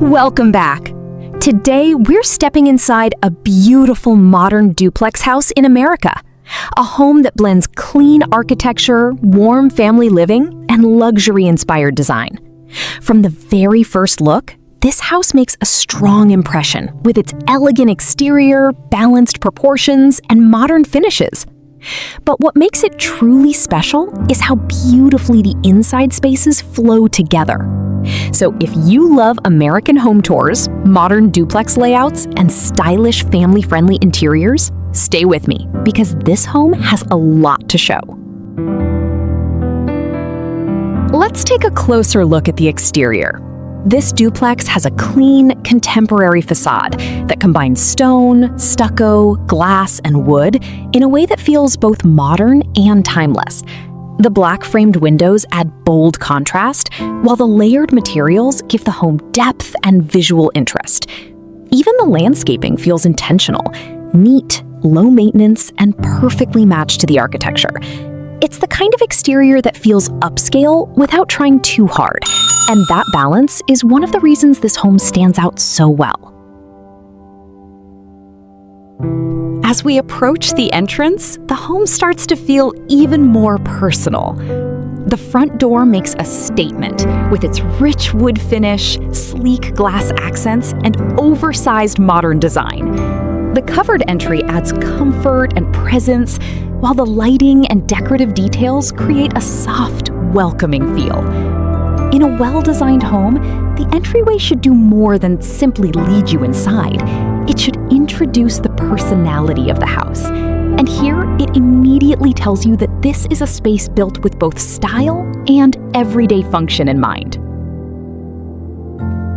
Welcome back. Today, we're stepping inside a beautiful modern duplex house in America. A home that blends clean architecture, warm family living, and luxury-inspired design. From the very first look, this house makes a strong impression with its elegant exterior, balanced proportions, and modern finishes. But what makes it truly special is how beautifully the inside spaces flow together. So if you love American home tours, modern duplex layouts, and stylish family-friendly interiors, stay with me because this home has a lot to show. Let's take a closer look at the exterior. This duplex has a clean, contemporary facade that combines stone, stucco, glass, and wood in a way that feels both modern and timeless. The black-framed windows add bold contrast, while the layered materials give the home depth and visual interest. Even the landscaping feels intentional, neat, low maintenance, and perfectly matched to the architecture. It's the kind of exterior that feels upscale without trying too hard, and that balance is one of the reasons this home stands out so well. As we approach the entrance, the home starts to feel even more personal. The front door makes a statement with its rich wood finish, sleek glass accents, and oversized modern design. The covered entry adds comfort and presence, while the lighting and decorative details create a soft, welcoming feel. In a well-designed home, the entryway should do more than simply lead you inside. It should introduce the personality of the house. And here, it immediately tells you that this is a space built with both style and everyday function in mind.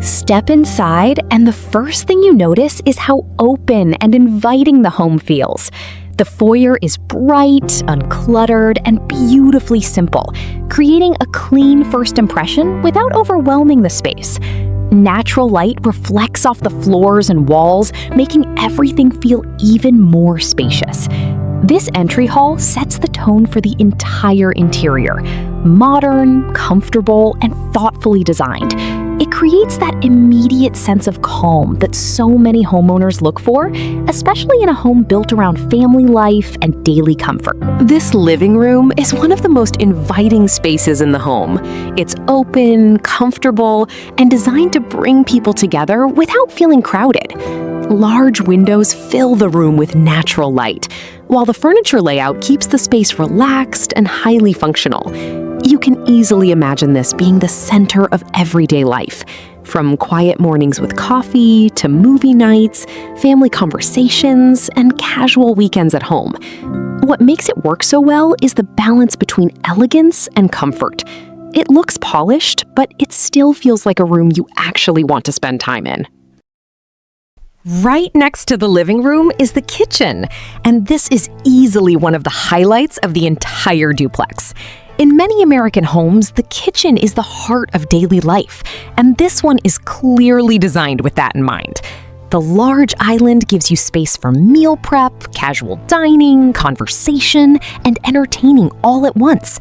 Step inside, and the first thing you notice is how open and inviting the home feels. The foyer is bright, uncluttered, and beautifully simple, creating a clean first impression without overwhelming the space. Natural light reflects off the floors and walls, making everything feel even more spacious. This entry hall sets the tone for the entire interior. Modern, comfortable, and thoughtfully designed. It creates that immediate sense of calm that so many homeowners look for, especially in a home built around family life and daily comfort. This living room is one of the most inviting spaces in the home. It's open, comfortable, and designed to bring people together without feeling crowded. Large windows fill the room with natural light, while the furniture layout keeps the space relaxed and highly functional. You can easily imagine this being the center of everyday life, from quiet mornings with coffee to movie nights, family conversations, and casual weekends at home. What makes it work so well is the balance between elegance and comfort. It looks polished, but it still feels like a room you actually want to spend time in. Right next to the living room is the kitchen, and this is easily one of the highlights of the entire duplex. In many American homes, the kitchen is the heart of daily life, and this one is clearly designed with that in mind. The large island gives you space for meal prep, casual dining, conversation, and entertaining all at once.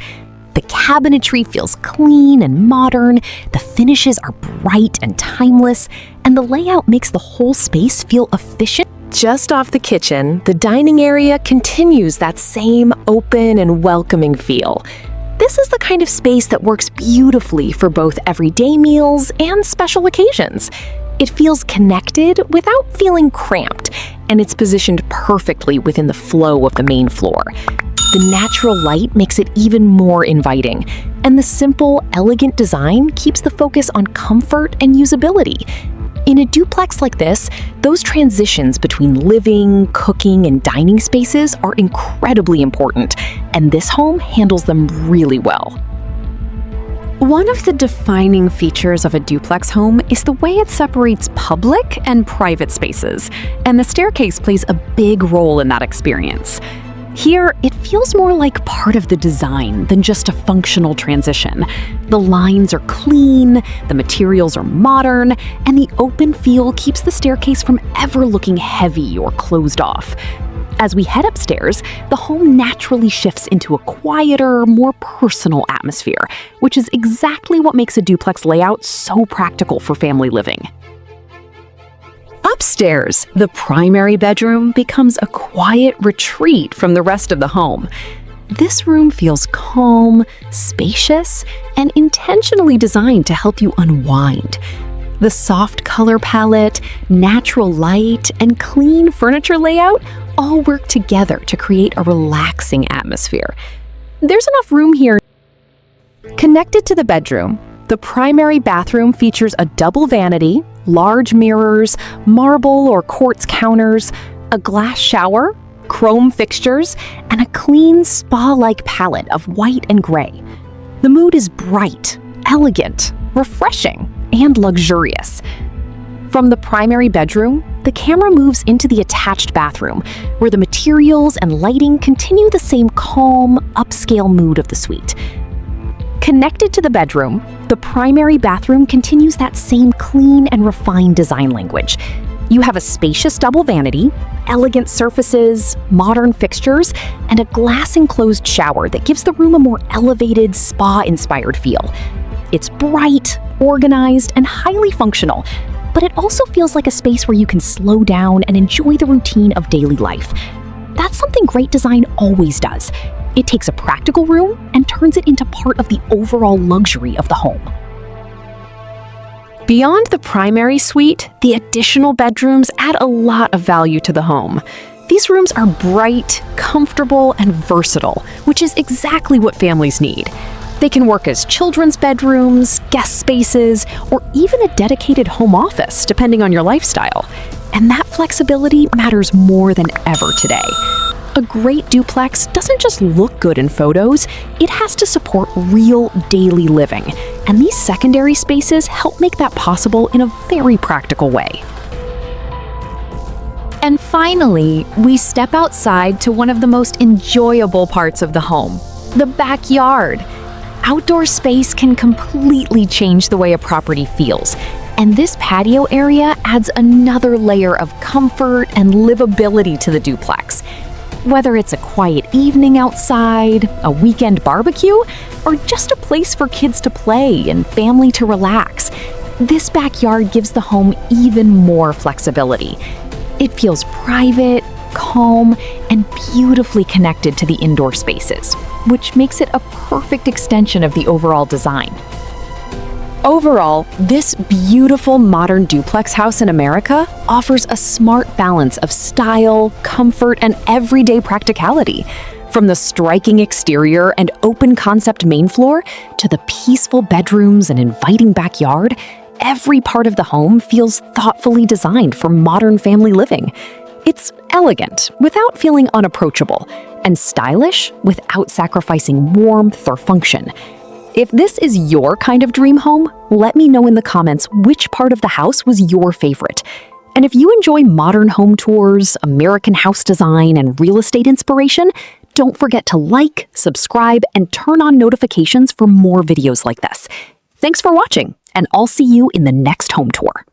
The cabinetry feels clean and modern, the finishes are bright and timeless, and the layout makes the whole space feel efficient. Just off the kitchen, the dining area continues that same open and welcoming feel. This is the kind of space that works beautifully for both everyday meals and special occasions. It feels connected without feeling cramped, and it's positioned perfectly within the flow of the main floor. The natural light makes it even more inviting, and the simple, elegant design keeps the focus on comfort and usability. In a duplex like this, those transitions between living, cooking, and dining spaces are incredibly important, and this home handles them really well. One of the defining features of a duplex home is the way it separates public and private spaces, and the staircase plays a big role in that experience. Here, it feels more like part of the design than just a functional transition. The lines are clean, the materials are modern, and the open feel keeps the staircase from ever looking heavy or closed off. As we head upstairs, the home naturally shifts into a quieter, more personal atmosphere, which is exactly what makes a duplex layout so practical for family living. Upstairs, the primary bedroom becomes a quiet retreat from the rest of the home. This room feels calm, spacious, and intentionally designed to help you unwind. The soft color palette, natural light, and clean furniture layout all work together to create a relaxing atmosphere. There's enough room here. Connected to the bedroom, the primary bathroom features a double vanity, large mirrors, marble or quartz counters, a glass shower, chrome fixtures, and a clean spa-like palette of white and gray. The mood is bright, elegant, refreshing, and luxurious. From the primary bedroom, the camera moves into the attached bathroom, where the materials and lighting continue the same calm, upscale mood of the suite. Connected to the bedroom, the primary bathroom continues that same clean and refined design language. You have a spacious double vanity, elegant surfaces, modern fixtures, and a glass-enclosed shower that gives the room a more elevated, spa-inspired feel. It's bright, organized, and highly functional, but it also feels like a space where you can slow down and enjoy the routine of daily life. That's something great design always does. It takes a practical room and turns it into part of the overall luxury of the home. Beyond the primary suite, the additional bedrooms add a lot of value to the home. These rooms are bright, comfortable, and versatile, which is exactly what families need. They can work as children's bedrooms, guest spaces, or even a dedicated home office, depending on your lifestyle. And that flexibility matters more than ever today. A great duplex doesn't just look good in photos, it has to support real daily living. And these secondary spaces help make that possible in a very practical way. And finally, we step outside to one of the most enjoyable parts of the home, the backyard. Outdoor space can completely change the way a property feels, and this patio area adds another layer of comfort and livability to the duplex. Whether it's a quiet evening outside, a weekend barbecue, or just a place for kids to play and family to relax, this backyard gives the home even more flexibility. It feels private, calm, and beautifully connected to the indoor spaces, which makes it a perfect extension of the overall design. Overall, this beautiful modern duplex house in America offers a smart balance of style, comfort, and everyday practicality. From the striking exterior and open concept main floor to the peaceful bedrooms and inviting backyard, every part of the home feels thoughtfully designed for modern family living. It's elegant without feeling unapproachable, and stylish without sacrificing warmth or function. If this is your kind of dream home, let me know in the comments which part of the house was your favorite. And if you enjoy modern home tours, American house design, and real estate inspiration, don't forget to like, subscribe, and turn on notifications for more videos like this. Thanks for watching, and I'll see you in the next home tour.